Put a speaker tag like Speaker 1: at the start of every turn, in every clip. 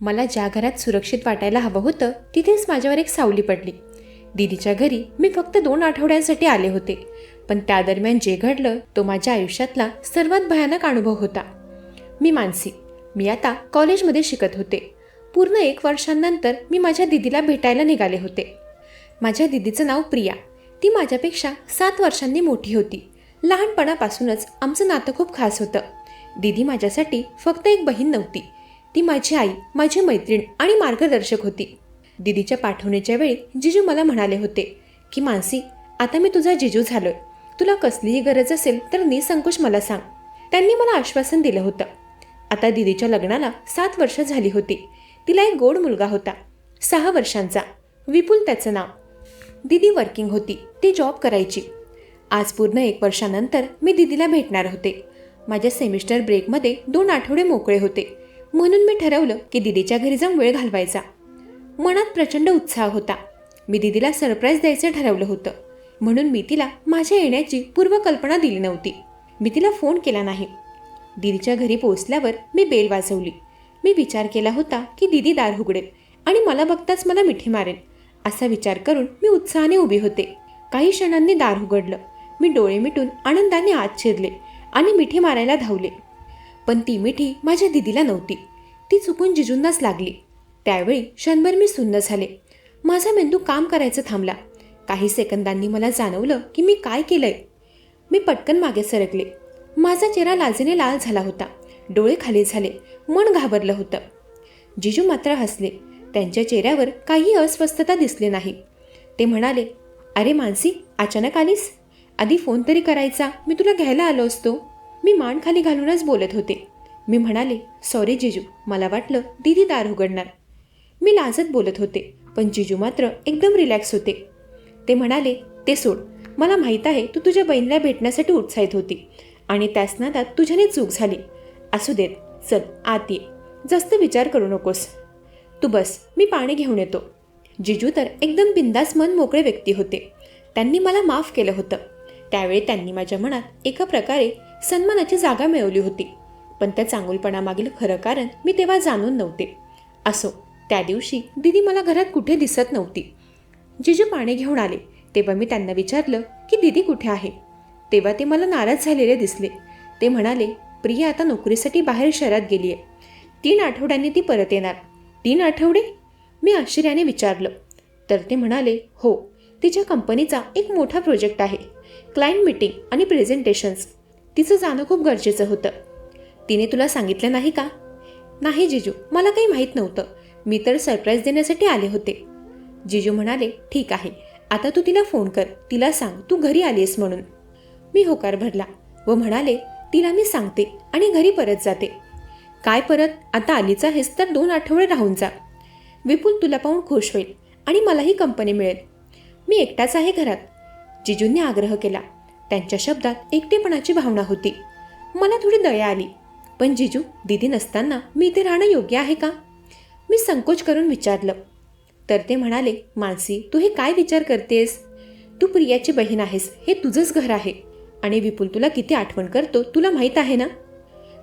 Speaker 1: मला ज्या घरात सुरक्षित वाटायला हवं होतं तिथेच माझ्यावर एक सावली पडली. दीदीच्या घरी मी फक्त 2 आठवड्यांसाठी आले होते, पण त्या दरम्यान जे घडलं तो माझ्या आयुष्यातला सर्वात भयानक अनुभव होता. मी मानसी. मी आता कॉलेजमध्ये शिकत होते. पूर्ण 1 वर्षांनंतर मी माझ्या दीदीला भेटायला निघाले होते. माझ्या दीदीचं नाव प्रिया. ती माझ्यापेक्षा 7 वर्षांनी मोठी होती. लहानपणापासूनच आमचं नातं खूप खास होतं. दीदी माझ्यासाठी फक्त एक बहीण नव्हती, ती माझी आई, माझी मैत्रीण आणि मार्गदर्शक होती. दीदीच्या पाठवणीच्या वेळी जिजू मला म्हणाले होते की मानसी, आता मी तुझा जिजू झालोय. तुला कसलीही गरज असेल तर निसंकोच मला सांग. त्यांनी मला आश्वासन दिलं होतं. आता दीदीच्या लग्नाला 7 वर्ष झाली होती. तिला एक गोड मुलगा होता, 6 वर्षांचा, विपुल त्याचं नाव. दीदी वर्किंग होती, ती जॉब करायची. आज पूर्ण 1 वर्षानंतर मी दीदीला भेटणार होते. माझ्या सेमिस्टर ब्रेकमध्ये 2 आठवडे मोकळे होते, म्हणून मी ठरवलं की दीदीच्या घरी जाऊन वेळ घालवायचा. मनात प्रचंड उत्साह होता. मी दीदीला सरप्राईज द्यायचं ठरवलं होतं, म्हणून मी तिला माझ्या येण्याची पूर्वकल्पना दिली नव्हती. मी तिला फोन केला नाही. दीदीच्या घरी पोहोचल्यावर मी बेल वाजवली. मी विचार केला होता की दीदी दार उघडेल आणि मला बघताच मला मिठी मारेल. असा विचार करून मी उत्साहाने उभी होते. काही क्षणांनी दार उघडलं. मी डोळे मिटून आनंदाने आत शिरले आणि मिठी मारायला धावले. पण ती मिठी माझ्या दीदीला नव्हती, ती चुकून जिजूंनाच लागली. त्यावेळी क्षणभर मी सुन्न झाले. माझा मेंदू काम करायचं थांबला. काही सेकंदांनी मला जाणवलं की मी काय केलंय. मी पटकन मागे सरकले. माझा चेहरा लाजेने लाल झाला होता. डोळे खाली झाले. मन घाबरलं होतं. जिजू मात्र हसले. त्यांच्या चेहऱ्यावर काही अस्वस्थता दिसली नाही. ते म्हणाले, अरे मानसी, अचानक आलीस? आधी फोन तरी करायचा, मी तुला घ्यायला आलो असतो. मी मान खाली घालूनच बोलत होते. मी म्हणाले, सॉरी जिजू, मला वाटलं दीदी दार उघडणार. मी लाजत बोलत होते, पण जिजू मात्र एकदम रिलॅक्स होते. ते म्हणाले, ते सोड, मला माहीत आहे तू तुझ्या बहिणीला भेटण्यासाठी उत्साहित होती आणि त्याच नादात तुझ्याने चूक झाली. असू देत, चल आत ये, जास्त विचार करू नकोस. तू बस, मी पाणी घेऊन येतो. जिजू तर एकदम बिंदास मन मोकळे व्यक्ती होते. त्यांनी मला माफ केलं होतं. त्यावेळी त्यांनी माझ्या मनात एका प्रकारे सन्मानाची जागा मिळवली होती. पण त्या चांगुलपणामागील खरं कारण मी तेव्हा जाणून नव्हते. असो, त्या दिवशी दीदी मला घरात कुठे दिसत नव्हती. जिजू पाणी घेऊन आले तेव्हा मी त्यांना विचारलं की दीदी कुठे आहे. तेव्हा ते मला नाराज झालेले दिसले. ते म्हणाले, प्रिया आता नोकरीसाठी बाहेर शहरात गेली आहे. 3 आठवड्यांनी ती परत येणार. 3 आठवडे? मी आश्चर्याने विचारलं. तर ते म्हणाले, हो, तिच्या कंपनीचा एक मोठा प्रोजेक्ट आहे, क्लायंट मीटिंग आणि प्रेझेंटेशन्स. तिचं जाणं खूप गरजेचं होतं. तिने तुला सांगितलं नाही का? नाही जिजू, मला काही माहीत नव्हतं. मी तर सरप्राईज देण्यासाठी आले होते. जिजू म्हणाले, ठीक आहे, आता तू तिला फोन कर, तिला सांग तू घरी आलीस म्हणून. मी होकार भरला व म्हणाले, तिला मी सांगते आणि घरी परत जाते. काय परत? आता आलीच आहेस तर 2 आठवडे राहून जा. विपुल तुला पाहून खुश होईल आणि मलाही कंपनी मिळेल. मी एकटाच आहे घरात. जिजूंनी आग्रह केला. त्यांच्या शब्दात एकटेपणाची भावना होती. मला थोडी दया आली. पण जिजू, दीदी नसताना मी इथे राहणं योग्य आहे का? मी संकोच करून विचारलं. तर ते म्हणाले, मानसी, तू हे काय विचार करतेस? तू प्रियाची बहीण आहेस, हे तुझंच घर आहे. आणि विपुल तुला किती आठवण करतो तुला माहीत आहे ना.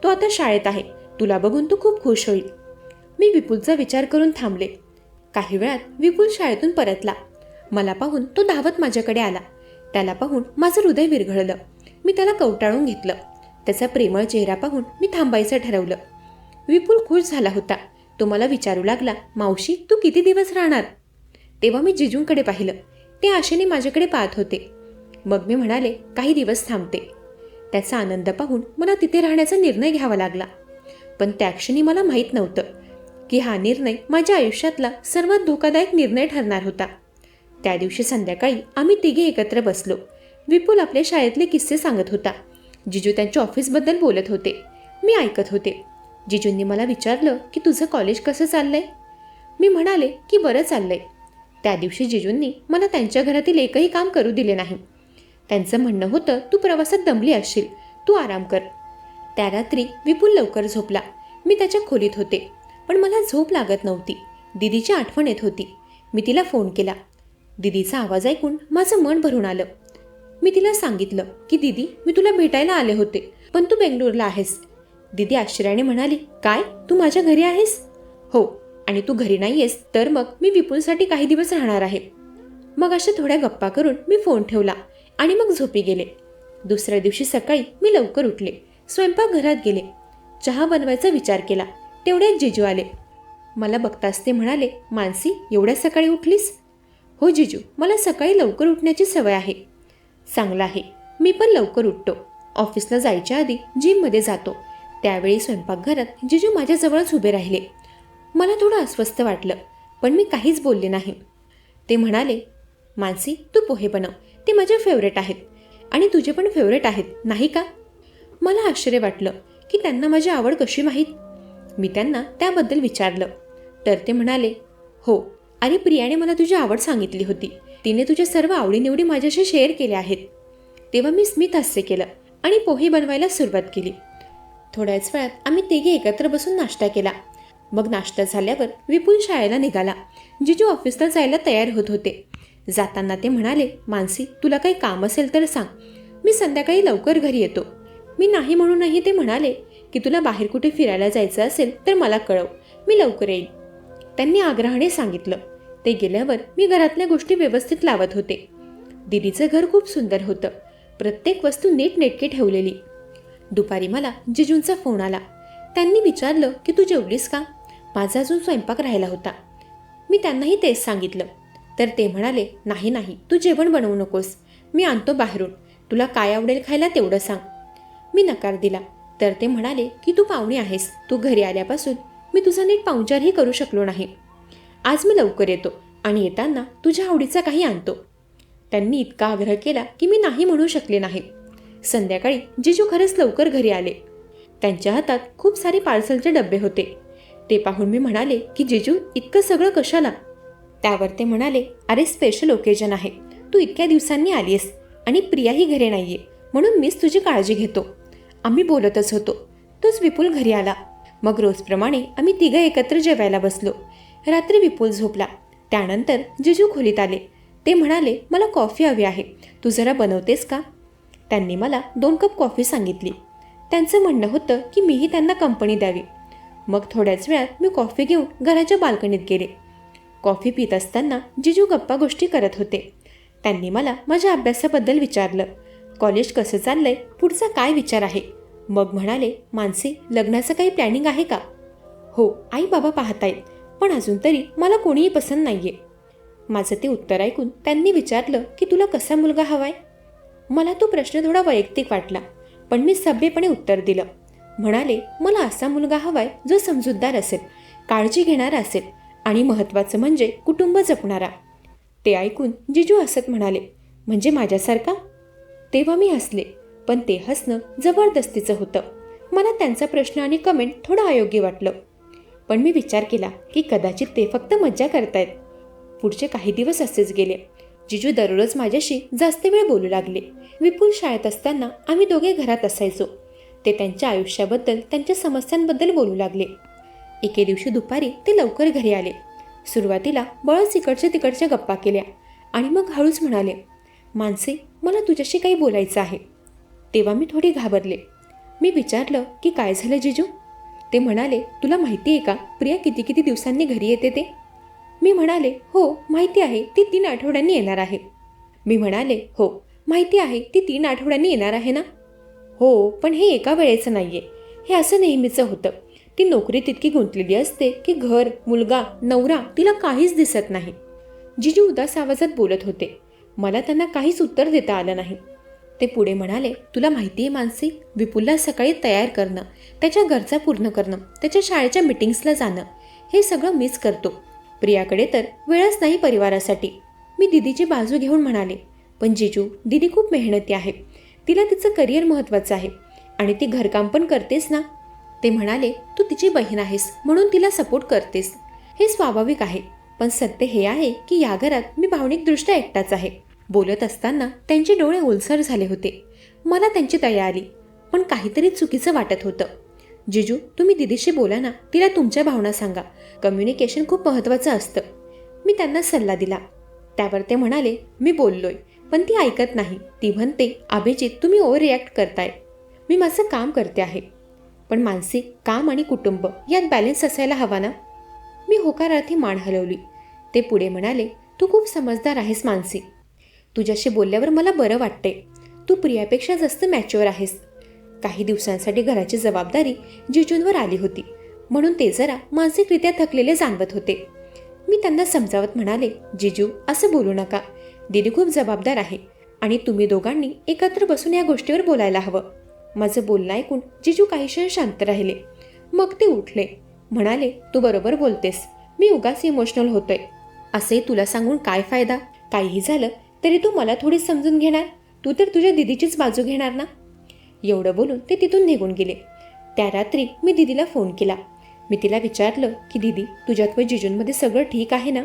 Speaker 1: तो आता शाळेत आहे, तुला बघून तो खूप खुश होईल. मी विपुलचा विचार करून थांबले. काही वेळात विपुल शाळेतून परतला. मला पाहून तो धावत माझ्याकडे आला. त्याला पाहून माझं हृदय विरघळलं. मी त्याला कवटाळून घेतलं. त्याचा प्रेमळ चेहरा पाहून मी थांबायचं ठरवलं. विपुल खुश झाला होता. तो मला विचारू लागला, मावशी, तू किती दिवस राहणार? तेव्हा मी जिजूंकडे पाहिलं. ते आशेने माझ्याकडे पाहत होते. मग मी म्हणाले, काही दिवस थांबते. त्याचा आनंद पाहून मला तिथे राहण्याचा निर्णय घ्यावा लागला. पण त्या क्षणी मला माहीत नव्हतं की हा निर्णय माझ्या आयुष्यातला सर्वात धोकादायक निर्णय ठरणार होता. त्या दिवशी संध्याकाळी आम्ही तिघे एकत्र बसलो. विपुल आपल्या शाळेतले किस्से सांगत होता. जिजू त्यांच्या ऑफिसबद्दल बोलत होते. मी ऐकत होते. जिजूंनी मला विचारलं की तुझं कॉलेज कसं चाललंय? मी म्हणाले की बरं चाललंय. त्या दिवशी जिजूंनी मला त्यांच्या घरातील एकही काम करू दिले नाही. त्यांचं म्हणणं होतं, तू प्रवासात दमली असशील, तू आराम कर. त्या रात्री विपुल लवकर झोपला. मी त्याच्या खोलीत होते, पण मला झोप लागत नव्हती. दीदीची आठवण येत होती. मी तिला फोन केला. दीदीचा आवाज ऐकून माझं मन भरून आलं. मी तिला सांगितलं की दीदी, मी तुला भेटायला आले होते, पण तू बेंगलोरला आहेस. दीदी आश्चर्याने म्हणाली, काय, तू माझ्या घरी आहेस? हो, आणि तू घरी नाही आहेस तर मग मी विपुलसाठी काही दिवस राहणार आहे. मग अशा थोड्या गप्पा करून मी फोन ठेवला आणि मग झोपी गेले. दुसऱ्या दिवशी सकाळी मी लवकर उठले, स्वयंपाकघरात गेले, चहा बनवायचा विचार केला. तेवढ्यात जिजू आले. मला बघताच ते म्हणाले, मानसी एवढ्या सकाळी उठलीस? हो जिजू, मला सकाळी लवकर उठण्याची सवय आहे. चांगलं आहे, मी पण लवकर उठतो. ऑफिसला जायच्या आधी जिममध्ये जातो. त्यावेळी स्वयंपाकघरात जिजू माझ्याजवळच उभे राहिले. मला थोडं अस्वस्थ वाटलं, पण मी काहीच बोलले नाही. ते म्हणाले, मानसी तू पोहे बनव, ते माझे फेवरेट आहेत आणि तुझे पण फेवरेट आहेत नाही का? मला आश्चर्य वाटलं की त्यांना माझी आवड कशी माहीत. मी त्यांना त्याबद्दल विचारलं तर ते म्हणाले, हो, अरे प्रियाने मला तुझी आवड सांगितली होती. तिने तुझ्या सर्व आवडीनिवडी माझ्याशी शेअर केल्या आहेत. तेव्हा मी स्मित हास्य केलं आणि पोहे बनवायला सुरुवात केली. थोड्याच वेळात आम्ही तिघे एकत्र बसून नाश्ता केला. मग नाश्ता झाल्यावर विपुल शाळेला निघाला. जिजू ऑफिसला जायला तयार होत होते. जाताना ते म्हणाले, मानसी तुला काही काम असेल तर सांग, मी संध्याकाळी लवकर घरी येतो. मी नाही म्हणूनही ते म्हणाले की तुला बाहेर कुठे फिरायला जायचं असेल तर मला कळव, मी लवकर येईल. त्यांनी आग्रहाने सांगितलं. ते गेल्यावर मी घरातल्या गोष्टी व्यवस्थित लावत होते. दीदीचं घर खूप सुंदर होतं, प्रत्येक वस्तू नीटनेटकी ठेवलेली. दुपारी मला जिजूंचा फोन आला. त्यांनी विचारलं की तू जेवलीस का? माझा अजून स्वयंपाक राहिला होता. मी त्यांनाही तेच सांगितलं. तर ते म्हणाले, नाही तू जेवण बनवू नकोस, मी आणतो बाहेरून, तुला काय आवडेल खायला तेवढं सांग. मी नकार दिला. तर ते म्हणाले की तू पाहुणे आहेस, तू घरी आल्यापासून मी तुझा नीट पाहुणचारही करू शकलो नाही. आज मी लवकर येतो आणि येताना तुझ्या आवडीचा काही आणतो. त्यांनी इतका आग्रह केला की मी नाही म्हणू शकले नाही. संध्याकाळी जिजू खरंच लवकर घरी आले. त्यांच्या हातात खूप सारे पार्सलचे डबे होते. ते पाहून मी म्हणाले की जिजू इतकं सगळं कशाला? त्यावर ते म्हणाले, अरे स्पेशल ओकेजन आहे, तू इतक्या दिवसांनी आलीस आणि प्रियाही घरी नाहीये, म्हणून मीच तुझी काळजी घेतो. आम्ही बोलतच होतो, तोच विपुल घरी आला. मग रोजप्रमाणे आम्ही तिघं एकत्र जेवायला बसलो. रात्री विपुल झोपला. त्यानंतर जिजू खोलीत आले. ते म्हणाले, मला कॉफी हवी आहे, तू जरा बनवतेस का? त्यांनी मला 2 कप कॉफी सांगितली. त्यांचं म्हणणं होतं की मीही त्यांना कंपनी द्यावी. मग थोड्याच वेळात मी कॉफी घेऊन घराच्या बाल्कनीत गेले. कॉफी पित असताना जिजू गप्पा गोष्टी करत होते. त्यांनी मला माझ्या अभ्यासाबद्दल विचारलं. कॉलेज कसं चाललंय, पुढचा काय विचार आहे? मग म्हणाले, मानसी लग्नाचं काही प्लॅनिंग आहे का? हो, आई बाबा पाहतायत, पण अजून तरी मला कोणीही पसंत नाहीये. माझं ते उत्तर ऐकून त्यांनी विचारलं की तुला कसा मुलगा हवाय? मला तो प्रश्न थोडा वैयक्तिक वाटला, पण मी सभ्यपणे उत्तर दिलं. म्हणाले, मला असा मुलगा हवाय जो समजूतदार असेल, काळजी घेणारा असेल आणि महत्त्वाचं म्हणजे कुटुंब जपणारा. ते ऐकून जिजू हसत म्हणाले, म्हणजे माझ्यासारखा? तेव्हा मी हसले, पण ते हसणं जबरदस्तीचं होतं. मला त्यांचा प्रश्न आणि कमेंट थोडं अयोग्य वाटलं, पण मी विचार केला की कदाचित ते फक्त मज्जा करतायत. पुढचे काही दिवस असेच गेले. जिजू दररोज माझ्याशी जास्त वेळ बोलू लागले. विपुल शाळेत असताना आम्ही दोघे घरात असायचो. ते त्यांच्या आयुष्याबद्दल, त्यांच्या समस्यांबद्दल बोलू लागले. एके दिवशी दुपारी ते लवकर घरी आले. सुरुवातीला बळच इकडच्या तिकडच्या गप्पा केल्या आणि मग हळूच म्हणाले, मानसी मला तुझ्याशी काही बोलायचं आहे. तेव्हा मी थोडी घाबरले. मी विचारलं की काय झालं जिजू? ते म्हणाले, तुला माहिती आहे का प्रिया किती किती दिवसांनी घरी येते ते? मी म्हणाले, हो माहिती आहे, ती 3 आठवड्यांनी येणार आहे. मी म्हणाले, हो माहिती आहे, ती 3 आठवड्यांनी येणार आहे ना? हो, पण हे एका वेळेचं नाहीये, हे असं नेहमीचं होतं. ती नोकरीत इतकी गुंतलेली असते की घर, मुलगा, नवरा तिला काहीच दिसत नाही. जिजू उदास आवाजात बोलत होते. मला त्यांना काहीच उत्तर देता आलं नाही. ते पुढे म्हणाले, तुला माहिती आहे मानसी, विपुलला सकाळी तयार करणं, त्याच्या गरजा पूर्ण करणं, त्याच्या शाळेच्या मीटिंग्सला जाणं, हे सगळं मीच करतो. प्रियाकडे तर वेळच नाही परिवारासाठी. मी दीदीची बाजू घेऊन म्हणाले, पण जिजू दीदी खूप मेहनती आहे, तिला तिचं करिअर महत्त्वाचं आहे आणि ती घरकाम पण करतेस ना. ते म्हणाले, तू तिची बहीण आहेस म्हणून तिला सपोर्ट करतेस, हे स्वाभाविक आहे, पण सत्य हे आहे की या घरात मी भावनिकदृष्ट्या एकटाच आहे. बोलत असताना त्यांचे डोळे ओलसर झाले होते. मला त्यांची दया आली, पण काहीतरी चुकीचं वाटत होतं. जिजू तुम्ही दीदीशी बोला ना, तिला तुमच्या भावना सांगा, कम्युनिकेशन खूप महत्त्वाचं असतं. मी त्यांना सल्ला दिला. त्यावर ते म्हणाले, मी बोललोय पण ती ऐकत नाही. ती म्हणते, अभिजित तुम्ही ओव्हर रिॲक्ट करताय, मी माझं काम करते आहे. पण मानसिक काम आणि कुटुंब यात बॅलन्स असायला हवा ना. मी होकारार्थी मान हलवली. ते पुढे म्हणाले, तू खूप समजदार आहेस मानसी. तुझ्याशी बोलल्यावर मला बरं वाटते. तू प्रियापेक्षा जास्त मॅच्युअर आहेस. काही दिवसांसाठी घराची जबाबदारी जिजूंवर आली होती, म्हणून ते जरा मानसिकरित्या थकलेले जाणवत होते. मी त्यांना समजावत म्हणाले, जिजू असं बोलू नका. दीदी खूप जबाबदार आहे आणि तुम्ही दोघांनी एकत्र बसून या गोष्टीवर बोलायला हवं. माझं बोलणं ऐकून जिजू काही क्षण शांत राहिले. मग ते उठले. म्हणाले, तू बरोबर बोलतेस. मी उगाच इमोशनल होतोय. असे तुला सांगून काय फायदा? काहीही झालं तरी तू मला थोडी समजून घेणार. तू तर तुझ्या दिदीचीच बाजू घेणार ना. एवढं बोलून ते तिथून निघून गेले. त्या रात्री मी दिदीला फोन केला. मी तिला विचारलं की दीदी, तुझ्यात व जिजूंमध्ये सगळं ठीक आहे ना?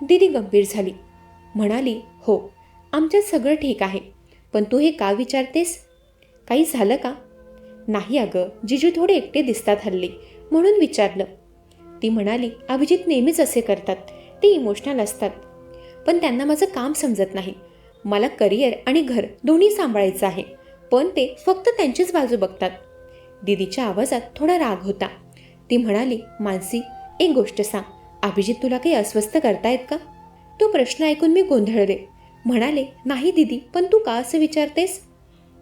Speaker 1: दीदी गंभीर झाली. म्हणाली, हो, आमच्यात सगळं ठीक आहे. पण तू हे का विचारतेस? काही झालं का? नाही अगं, जिजू थोडे एकटे दिसतात हल्ली, म्हणून विचारलं. ती म्हणाली, अभिजित नेहमीच असे करतात. ते इमोशनल असतात. पण त्यांना माझं काम समजत नाही. मला करिअर आणि घर दोन्ही सांभाळायचं आहे, पण ते फक्त त्यांचीच बाजू बघतात. दीदीच्या आवाजात थोडा राग होता. ती म्हणाली, मानसी, एक गोष्ट सांग, अभिजित तुला काही अस्वस्थ करतायत का? तो प्रश्न ऐकून मी गोंधळले. म्हणाले, नाही दीदी, पण तू का असं विचारतेस?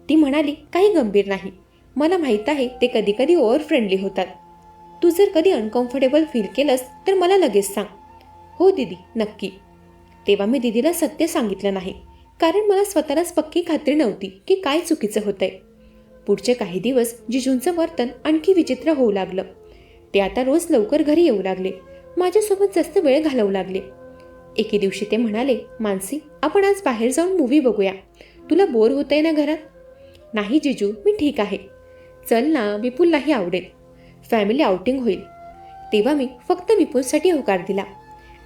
Speaker 1: ती म्हणाली, काही गंभीर नाही. मला माहीत आहे ते कधी कधी ओव्हर फ्रेंडली होतात. तू जर कधी अनकम्फर्टेबल फील केलंस तर मला लगेच सांग. हो दीदी, नक्की. तेव्हा मी दीदीला सत्य सांगितलं नाही, कारण मला स्वतःलाच पक्की खात्री नव्हती की काय चुकीचं होतंय. पुढचे काही दिवस जिजूंचं वर्तन आणखी विचित्र होऊ लागलं. ते आता रोज लवकर घरी येऊ लागले. माझ्यासोबत जास्त वेळ घालवू लागले. एके दिवशी ते म्हणाले, मानसी, आपण आज बाहेर जाऊन मूव्ही बघूया. तुला बोर होतंय ना घरात? नाही जिजू, मी ठीक आहे. चल ना, विपुललाही आवडेल. फॅमिली आउटिंग होईल. तेव्हा मी फक्त विपुलसाठी होकार दिला.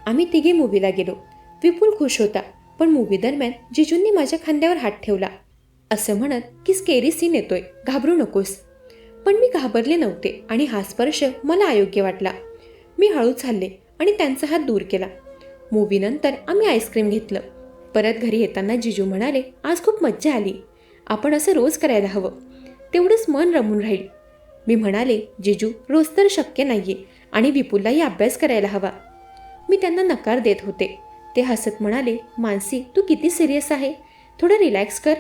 Speaker 1: आम्ही तिघे मूव्हीला गेलो. विपुल खुश होता, पण मूव्ही दरम्यान जिजूंनी माझ्या खांद्यावर हात ठेवला, असं म्हणत की स्केरी सीन येतोय, घाबरू नकोस. पण मी घाबरले नव्हते आणि हा स्पर्श मला अयोग्य वाटला. मी हळूच हलले आणि त्यांचा हात दूर केला. मूव्हीनंतर आम्ही आईस्क्रीम घेतलं. परत घरी येताना जिजू म्हणाले, आज खूप मज्जा आली. आपण असं रोज करायला हवं, तेवढंच मन रमून राहील. मी म्हणाले, जिजू, रोज तर शक्य नाहीये आणि विपुललाही अभ्यास करायला हवा. मी त्यांना नकार देत होते. ते हसत म्हणाले, मानसी, तू किती सिरियस आहे. थोडं रिलॅक्स कर.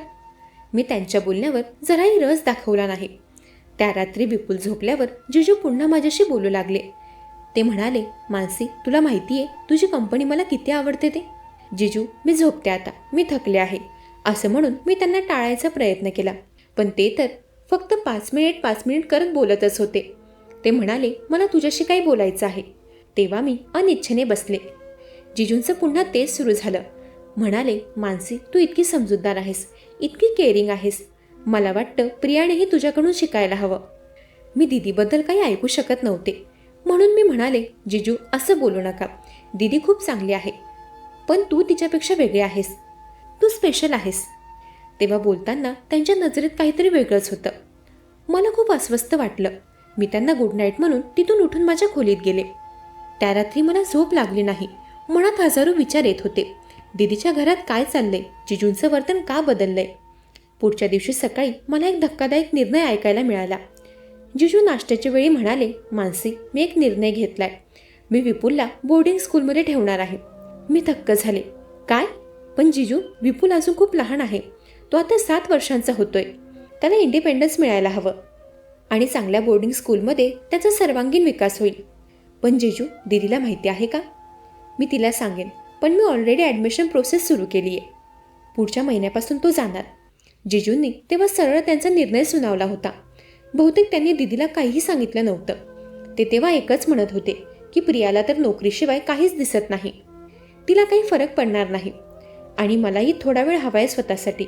Speaker 1: मी त्यांच्या बोलण्यावर जराही रस दाखवला नाही. त्या रात्री विपुल झोपल्यावर जिजू पुन्हा माझ्याशी बोलू लागले. ते म्हणाले, मानसी, तुला माहिती आहे तुझी कंपनी मला किती आवडते ते. जिजू, मी झोपते आता, मी थकले आहे, असं म्हणून मी त्यांना टाळायचा प्रयत्न केला. पण ते तर फक्त 5 मिनिट करत बोलतच होते. ते म्हणाले, मला तुझ्याशी काही बोलायचं आहे. तेव्हा मी अनिच्छेने बसले. जिजूंचं पुन्हा तेच सुरू झालं. म्हणाले, मानसी, तू इतकी समजूतदार आहेस, इतकी केअरिंग आहेस. मला वाटतं प्रियानेही तुझ्याकडून शिकायला हवं. मी दीदीबद्दल काही ऐकू शकत नव्हते, म्हणून मी म्हणाले, जिजू, असं बोलू नका. दीदी खूप चांगली आहे, पण तू तिच्यापेक्षा वेगळे आहेस. तू स्पेशल आहेस. तेव्हा बोलताना त्यांच्या नजरेत काहीतरी वेगळंच होतं. मला खूप अस्वस्थ वाटलं. मी त्यांना गुड नाईट म्हणून तिथून उठून माझ्या खोलीत गेले. त्या रात्री मला झोप लागली नाही. मनात हजारो विचार येत होते. दीदीच्या घरात काय चाललंय? जिजूंचं वर्तन का बदललंय? पुढच्या दिवशी सकाळी मला एक धक्कादायक निर्णय ऐकायला मिळाला. जिजू नाश्त्याच्या वेळी म्हणाले, मानसी, मी एक निर्णय घेतलाय. मी विपुलला बोर्डिंग स्कूलमध्ये ठेवणार आहे. मी थक्क झाले. काय? पण जिजू, विपुल अजून खूप लहान आहे. तो आता 7 वर्षांचा होतोय. त्याला इंडिपेंडन्स मिळायला हवं आणि चांगल्या बोर्डिंग स्कूलमध्ये त्याचा सर्वांगीण विकास होईल. पण जिजू, दीदीला माहिती आहे का? मी तिला सांगेन, पण मी ऑलरेडी ॲडमिशन प्रोसेस सुरू केली आहे. पुढच्या महिन्यापासून तो जाणार. जिजूंनी तेव्हा सरळ त्यांचा निर्णय सुनावला होता. बहुतेक त्यांनी दीदीला काहीही सांगितलं नव्हतं. ते तेव्हा एकच म्हणत होते की प्रियाला तर नोकरीशिवाय काहीच दिसत नाही, तिला काही फरक पडणार नाही आणि मलाही थोडा वेळ हवाय स्वतःसाठी.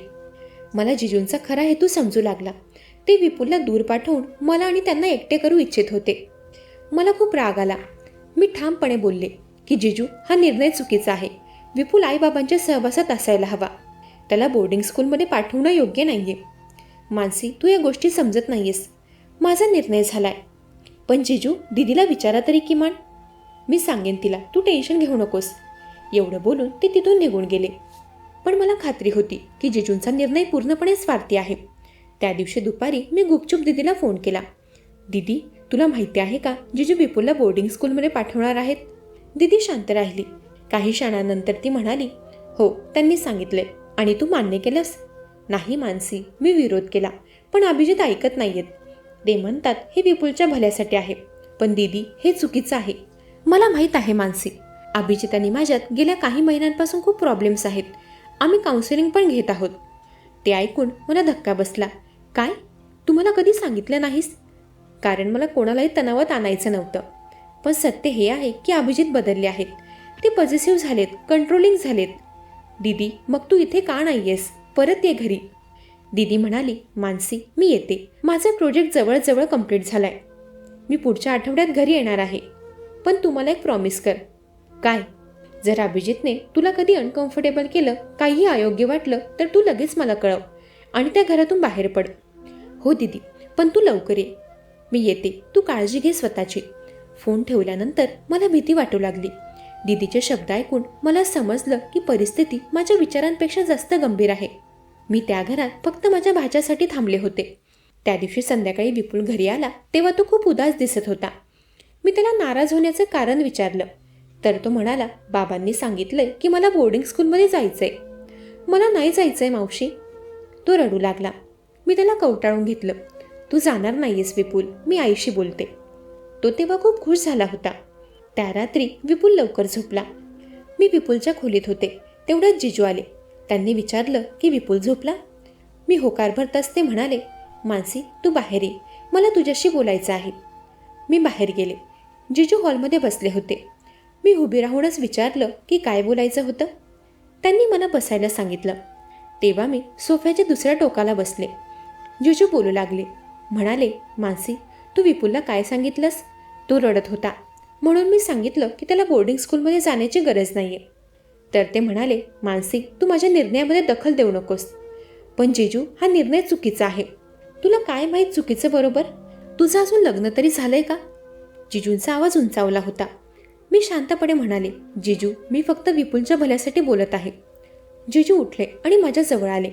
Speaker 1: मला जिजूंचा खरा हेतू समजू लागला. ते विपुलला दूर पाठवून मला आणि त्यांना एकटे करू इच्छित होते. मला खूप राग आला. मी ठामपणे बोलले की जिजू, हा निर्णय चुकीचा आहे. विपुल आईबाबांच्या सहवासात असायला हवा. त्याला बोर्डिंग स्कूलमध्ये पाठवणं योग्य नाहीये. मानसी, तू या गोष्टी समजत नाहीयेस. माझा निर्णय झालाय. पण जिजू, दीदीला विचारा तरी किमान. मी सांगेन तिला, तू टेन्शन घेऊ नकोस. एवढं बोलून ते तिथून निघून गेले. पण मला खात्री होती की जिजूंचा निर्णय पूर्णपणे स्वार्थी आहे. त्या दिवशी दुपारी मी गुपचूप दीदीला फोन केला. दीदी, तुला माहिती आहे का, जिजू विपुलला बोर्डिंग स्कूलमध्ये पाठवणार आहेत. दीदी शांत राहिली. काही क्षणानंतर ती म्हणाली, हो त्यांनी सांगितले. आणि तू मान्य केलंस? नाही मानसी, मी विरोध केला, पण अभिजित ऐकत नाहीयेत. ते म्हणतात हे विपुलच्या भल्यासाठी आहे. पण दीदी हे चुकीचं आहे. मला माहीत आहे मानसी, अभिजित आणि माझ्यात गेल्या काही महिन्यांपासून खूप प्रॉब्लेम्स आहेत. आम्ही काउन्सिलिंग पण घेत आहोत. ते ऐकून मला धक्का बसला. काय? तुम्हाला कधी सांगितलं नाहीस? कारण मला कोणालाही तणावात आणायचं नव्हतं. पण सत्य हे आहे की अभिजित बदलले आहेत. ते पॉझिटिव्ह झालेत, कंट्रोलिंग झालेत. दीदी मग तू इथे का नाही आहेस? परत ये घरी. दीदी म्हणाली, मानसी मी येते. माझा प्रोजेक्ट जवळजवळ कंप्लीट झालाय. मी पुढच्या आठवड्यात घरी येणार आहे. पण तू मला एक प्रॉमिस कर. काय? जर अभिजितने तुला कधी अनकम्फर्टेबल केलं, काही अयोग्य वाटलं तर तू लगेच मला कळव आणि त्या घरातून बाहेर पड. हो दीदी, पण तू लवकर ये. मी येते, तू काळजी घे स्वतःची. फोन ठेवल्यानंतर मला भीती वाटू लागली. दीदीचे शब्द ऐकून मला समजलं की परिस्थिती माझ्या विचारांपेक्षा जास्त गंभीर आहे. मी त्या घरात फक्त माझ्या भाच्यासाठी थांबले होते. त्या दिवशी संध्याकाळी विपुल घरी आला तेव्हा तो खूप उदास दिसत होता. मी त्याला नाराज होण्याचं कारण विचारलं तर तो म्हणाला, बाबांनी सांगितलंय की मला बोर्डिंग स्कूलमध्ये जायचंय. मला नाही जायचंय मावशी. तो रडू लागला. मी त्याला कवटाळून घेतलं. तू जाणार नाहीयेस विपुल, मी आईशी बोलते. तो तेव्हा खूप खुश झाला होता. त्या रात्री विपुल लवकर झोपला. मी विपुलच्या खोलीत होते तेवढ्यात जिजू आले. त्यांनी विचारलं की विपुल झोपला? मी होकार भरताच ते म्हणाले, मानसी तू बाहेर ये, मला तुझ्याशी बोलायचं आहे. मी बाहेर गेले. जिजू हॉलमध्ये बसले होते. मी उभी राहूनच विचारलं की काय बोलायचं होतं. त्यांनी मला बसायला सांगितलं. तेव्हा मी सोफ्याच्या दुसऱ्या टोकाला बसले. जिजू बोलू लागले. म्हणाले, मानसी तू विपुलला काय सांगितलंस? तो रडत होता म्हणून मी सांगितलं की त्याला बोर्डिंग स्कूलमध्ये जाण्याची गरज नाहीये. तर ते म्हणाले, मानसी तू माझ्या निर्णयामध्ये दखल देऊ नकोस. पण जिजू हा निर्णय चुकीचा आहे. तुला काय माहीत चुकीचं बरोबर? तुझं अजून लग्न तरी झालंय का? जिजूंचा आवाज उंचावला होता. मी शांतपणे म्हणाले, जिजू मी फक्त विपुलच्या भल्यासाठी बोलत आहे. जिजू उठले आणि माझ्या जवळ आले.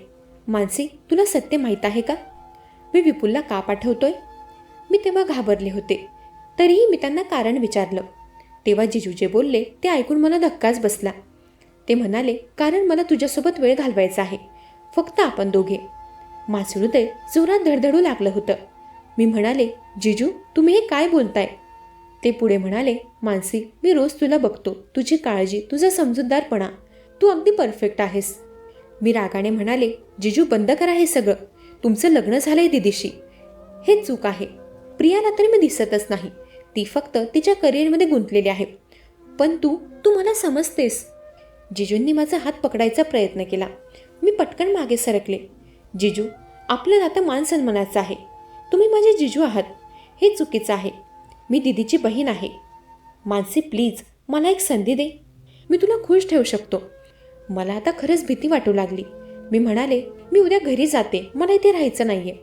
Speaker 1: मानसी तुला सत्य माहीत आहे का? मी विपुलला का पाठवतोय? मी तेव्हा घाबरले होते. तरीही मी त्यांना कारण विचारलं. तेव्हा जिजू जे बोलले ते ऐकून मला धक्काच बसला. ते म्हणाले, कारण मला तुझ्यासोबत वेळ घालवायचा आहे, फक्त आपण दोघे. माझं हृदय जोरात धडधडू लागलं होतं. मी म्हणाले, जिजू तुम्ही हे काय बोलताय? ते पुढे म्हणाले, मानसी मी रोज तुला बघतो, तुझी काळजी, तुझा समजूतदारपणा, तू अगदी परफेक्ट आहेस. मी रागाने म्हणाले, जिजू बंद करा हे सगळं. तुमचं लग्न झालंय दीदीशी, हे चूक आहे. प्रियाला तर मी दिसतच नाही, ती फक्त तिच्या करिअरमध्ये गुंतलेली आहे. पण तू मला समजतेस. जिजूंनी माझा हात पकडायचा प्रयत्न केला. मी पटकन मागे सरकले. जिजू आपलं नातं मान सन्मानाचं आहे. तुम्ही माझे जिजू आहात, हे चुकीचं आहे. मी दीदीची बहीण आहे. मानसी प्लीज मला एक संधी दे, मी तुला खुश ठेवू शकतो. मला आता खरंच भीती वाटू लागली. मी म्हणाले, मी उद्या घरी जाते, मला इथे राहायचं नाहीये.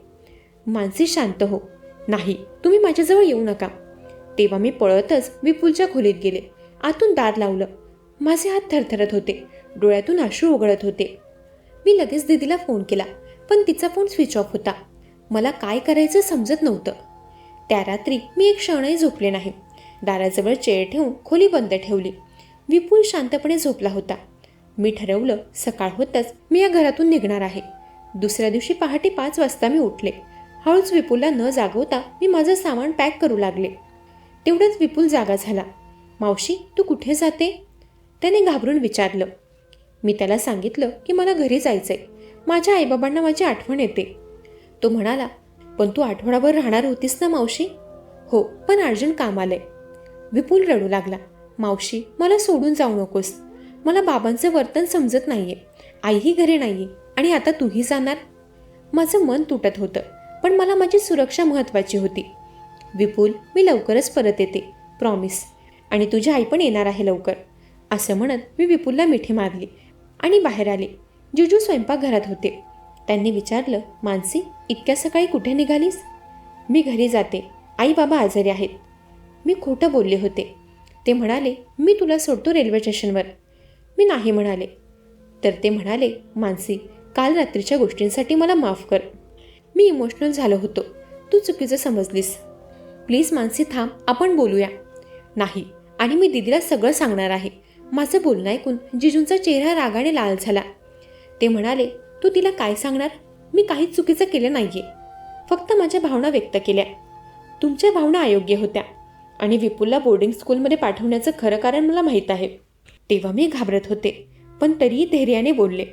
Speaker 1: मानसी शांत हो. नाही तुम्ही माझ्याजवळ येऊ नका. तेव्हा मी पळतच विपुलच्या खोलीत गेले. आतून दार लावलं. माझे हात थरथरत होते, डोळ्यातून अश्रू उघळत होते. मी लगेच दीदीला फोन केला, पण तिचा फोन स्विच ऑफ होता. मला काय करायचं समजत नव्हतं. त्या रात्री मी एक क्षणही झोपले नाही. दाराजवळ चेअर ठेवून खोली बंद ठेवली. विपुल शांतपणे झोपला होता. मी ठरवलं सकाळ होतच मी या घरातून निघणार आहे. दुसऱ्या दिवशी पहाटे 5 वाजता मी उठले. हळूच विपुलला न जागवता मी माझं सामान पॅक करू लागले. तेवढंच विपुल जागा झाला. मावशी तू कुठे जाते? त्याने घाबरून विचारलं. मी त्याला सांगितलं की मला घरी जायचंय, माझ्या आईबाबांना माझी आठवण येते. तो म्हणाला, पण तू आठवडाभर राहणार होतीस ना मावशी? हो, पण अर्जंट काम आलंय. विपुल रडू लागला. मावशी मला सोडून जाऊ नकोस, मला बाबांचं वर्तन समजत नाहीये, आईही घरी नाहीये आणि आता तूही जाणार. माझं मन तुटत होतं, पण मला माझी सुरक्षा महत्त्वाची होती. विपुल मी लवकरच परत येते, प्रॉमिस, आणि तुझी आई पण येणार आहे लवकर. असं म्हणत मी विपुलला मिठी मारली आणि बाहेर आले. जिजू स्वयंपाकघरात होते. त्यांनी विचारलं, मानसी इतक्या सकाळी कुठे निघालीस? मी घरी जाते, आई बाबा आजारी आहेत. मी खोटं बोलले होते. ते म्हणाले, मी तुला सोडतो रेल्वे स्टेशनवर. मी नाही म्हणाले. तर ते म्हणाले, मानसी काल रात्रीच्या गोष्टींसाठी मला माफ कर. मी इमोशनल झालो होतो. तू चुकीचं समजलीस. प्लीज मानसी थांब, आपण बोलूया. नाही, आणि मी दीदीला सगळं सांगणार आहे. माझं बोलणं ऐकून जिजूंचा चेहरा रागाने लाल झाला. ते म्हणाले, तू तिला काय सांगणार? मी काहीच चुकीचं केलं नाहीये, फक्त माझ्या भावना व्यक्त केल्या. तुमच्या भावना अयोग्य होत्या आणि विपुलला बोर्डिंग स्कूलमध्ये पाठवण्याचं खरं कारण मला माहीत आहे. तेव्हा मी घाबरत होते, पण तरीही धैर्याने बोलले.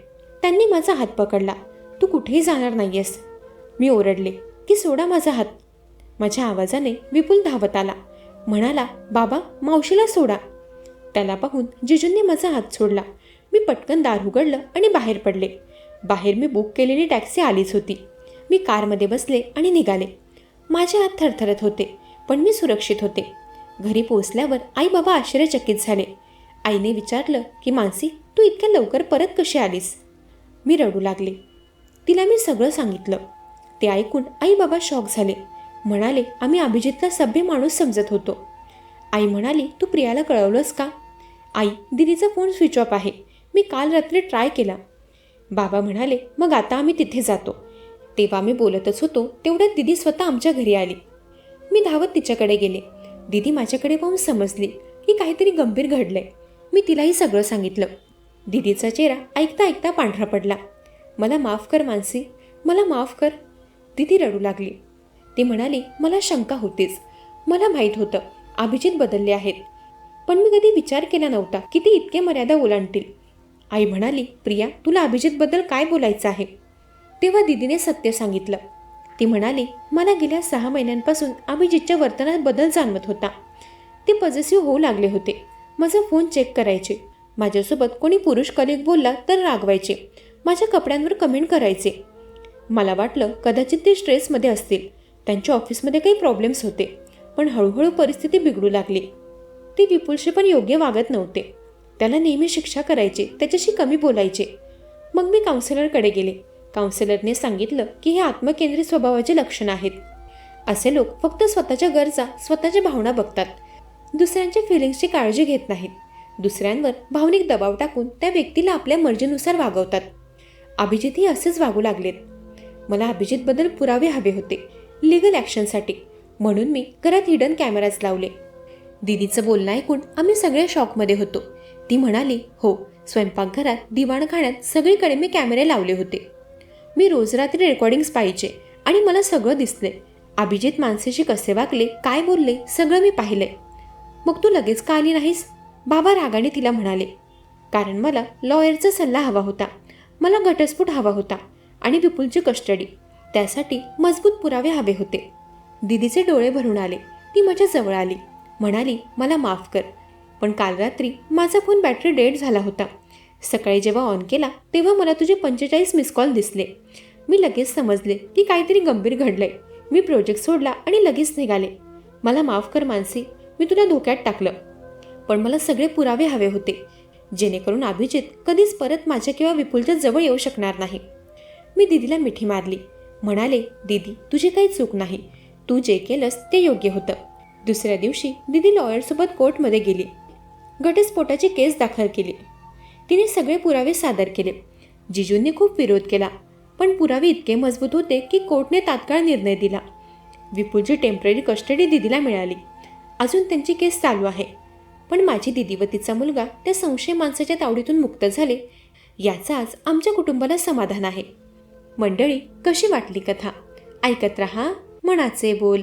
Speaker 1: त्यांनी माझा हात पकडला. तू कुठेही जाणार नाहीयेस. मी ओरडले की सोडा माझा हात. माझ्या आवाजाने विपुल धावत आला. म्हणाला, बाबा मावशीला सोडा. त्याला पाहून जिजूंनी माझा हात सोडला. मी पटकन दार उघडलं आणि बाहेर पडले. बाहेर मी बुक केलेली टॅक्सी आलीच होती. मी कारमध्ये बसले आणि निघाले. माझे हात थरथरत होते, पण मी सुरक्षित होते. घरी पोहोचल्यावर आई बाबा आश्चर्यचकित झाले. आईने विचारलं की मानसी, तू इतक्या लवकर परत कशी आलीस? मी रडू लागले. तिला मी सगळं सांगितलं. ते ऐकून आई बाबा शॉक झाले. म्हणाले, आम्ही अभिजितला सभ्य माणूस समजत होतो. आई म्हणाली, तू प्रियाला कळवलंस का? आई, दीदीचा फोन स्विच ऑफ आहे. मी काल रात्री ट्राय केला. बाबा म्हणाले, मग आता आम्ही तिथे जातो. तेव्हा मी बोलतच होतो तेवढ्यात दीदी स्वतः आमच्या घरी आली. मी धावत तिच्याकडे गेले. दीदी माझ्याकडे पाहून समजली की काहीतरी गंभीर घडलंय. मी तिलाही सगळं सांगितलं. दीदीचा चेहरा ऐकता ऐकता पांढरा पडला. मला माफ कर मानसी, मला माफ कर. दीदी रडू लागली. ती म्हणाली, मला शंका होतीच. मला माहीत होतं अभिजित बदलले आहेत, पण मी कधी विचार केला नव्हता की ती इतके मर्यादा ओलांडतील. आई म्हणाली, प्रिया, तुला अभिजितबद्दल काय बोलायचं आहे? तेव्हा दीदीने सत्य सांगितलं. ती म्हणाली, मला गेल्या 6 महिन्यांपासून अभिजितच्या वर्तनात बदल जाणवत होता. ते पॉझिटिव्ह होऊ लागले होते. माझा फोन चेक करायचे. माझ्यासोबत कोणी पुरुष कलिग बोलला तर रागवायचे. माझ्या कपड्यांवर कमेंट करायचे. मला वाटलं कदाचित ते स्ट्रेसमध्ये असतील. त्यांच्या ऑफिसमध्ये काही प्रॉब्लेम्स होते, पण हळूहळू परिस्थिती बिघडू लागली. ते विपुलशी पण योग्य वागत नव्हते. त्याला नेहमी शिक्षा करायचे, त्याच्याशी कमी बोलायचे. मग मी काउन्सिलरकडे गेले. काउन्सिलरने सांगितलं की हे आत्मकेंद्रित स्वभावाचे लक्षण आहेत. असे लोक फक्त स्वतःच्या गरजा, स्वतःच्या भावना बघतात. दुसऱ्यांच्या फिलिंग्सची काळजी घेत नाहीत. दुसऱ्यांवर भावनिक दबाव टाकून त्या व्यक्तीला आपल्या मर्जीनुसार वागवतात. अभिजितही असेच वागू लागलेत. मला अभिजितबद्दल पुरावे हवे होते, लीगल ॲक्शनसाठी. म्हणून मी घरात हिडन कॅमेराज लावले. दीदीचं बोलणं ऐकून आम्ही सगळे शॉकमध्ये होतो. ती म्हणाली, हो, स्वयंपाकघरात, दिवाणखान्यात सगळीकडे मी कॅमेरे लावले होते. मी रोज रात्री रेकॉर्डिंग्स पाहिजे आणि मला सगळं दिसले. अभिजित मानसीशी कसे वागले, काय बोलले, सगळं मी पाहिले. मग तू लगेच का आली नाहीस? बाबा रागाने तिला म्हणाले. कारण मला लॉयरचा सल्ला हवा होता. मला घटस्फोट हवा होता आणि विपुलची कस्टडी. त्यासाठी मजबूत पुरावे हवे होते. दीदीचे डोळे भरून आले. ती माझ्या जवळ आली. म्हणाली, मला माफ कर, पण काल रात्री माझा फोन बॅटरी डेड झाला होता. सकाळी जेव्हा ऑन केला तेव्हा मला तुझे 45 मिस कॉल दिसले. मी लगेच समजले की काहीतरी गंभीर घडलंय. मी प्रोजेक्ट सोडला आणि लगेच निघाले. मला माफ कर मानसी, मी तुला धोक्यात टाकलं. पण मला सगळे पुरावे हवे होते, जेणेकरून अभिजित कधीच परत माझ्या किंवा विपुलच्या जवळ येऊ शकणार नाही. मी दीदीला मिठी मारली. म्हणाले, दीदी, तुझी काही चूक नाही. तू जे केलंस ते योग्य होतं. दुसऱ्या दिवशी दीदी लॉयरसोबत कोर्टमध्ये गेली. घटस्फोटाची केस दाखल केली. तिने सगळे पुरावे सादर केले. जिजूंनी खूप विरोध केला, पण पुरावे इतके मजबूत होते की कोर्टने तात्काळ निर्णय दिला. विपुलची टेम्पररी कस्टडी दीदीला मिळाली. अजून त्यांची केस चालू आहे. पण माझी दीदी व तिचा मुलगा त्या संशय माणसाच्या तावडीतून मुक्त झाले, याचा आज आमच्या कुटुंबाला समाधान आहे. मंडळी, कशी वाटली कथा? ऐकत रहा मनाचे बोल.